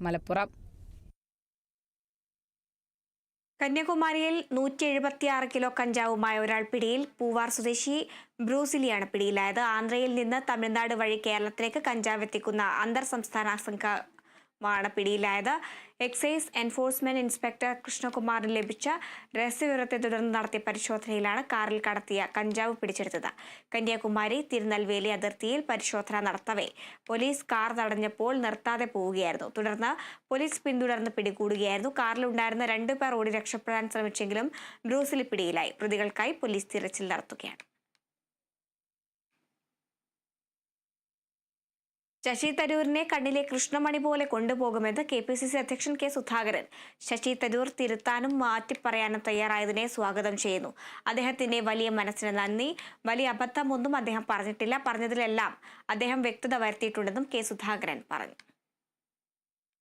മലപ്പുറം. കന്യാകുമാരിയിൽ 176 കിലോ കഞ്ചാവുമായ ഒരാൾ പിടിയിൽ. പൂവാർ സ്വദേശി ബ്രൂസിലിയാണ് പിടിയിലായത്. ആന്ധ്രയിൽ നിന്ന് തമിഴ്നാട് വഴി കേരളത്തിലേക്ക് കഞ്ചാവ് എത്തിക്കുന്ന അന്തർ സംസ്ഥാന സംഘമാണ് പിടിയിലായത്. എക്സൈസ് എൻഫോഴ്സ്മെന്റ് ഇൻസ്പെക്ടർ കൃഷ്ണകുമാറിന് ലഭിച്ച രഹസ്യവിവരത്തെ തുടർന്ന് നടത്തിയ പരിശോധനയിലാണ് കാറിൽ കടത്തിയ കഞ്ചാവ് പിടിച്ചെടുത്തത്. കന്യാകുമാരി തിരുനെൽവേലി അതിർത്തിയിൽ പരിശോധന നടത്തവേ പോലീസ് കാർ തടഞ്ഞപ്പോൾ നിർത്താതെ പോവുകയായിരുന്നു. തുടർന്ന് പോലീസ് പിന്തുടർന്ന് പിടികൂടുകയായിരുന്നു. കാറിലുണ്ടായിരുന്ന 2 പേർ ഓടി രക്ഷപ്പെടാൻ ശ്രമിച്ചെങ്കിലും ബ്രൂസിലി പിടിയിലായി. പ്രതികൾക്കായി പോലീസ് തിരച്ചിൽ നടത്തുകയാണ്. ശശി തരൂരിനെ കണ്ണിലെ കൃഷ്ണമണി പോലെ കൊണ്ടുപോകുമെന്ന് KPCC അധ്യക്ഷൻ കെ സുധാകരൻ. ശശി തരൂർ തിരുത്താനും മാറ്റിപ്പറയാനും തയ്യാറായതിനെ സ്വാഗതം ചെയ്യുന്നു. അദ്ദേഹത്തിന്റെ വലിയ മനസ്സിന് നന്ദി. വലിയ അബദ്ധമൊന്നും അദ്ദേഹം പറഞ്ഞിട്ടില്ല. പറഞ്ഞതിലെല്ലാം അദ്ദേഹം വ്യക്തത വരുത്തിയിട്ടുണ്ടെന്നും കെ സുധാകരൻ പറഞ്ഞു.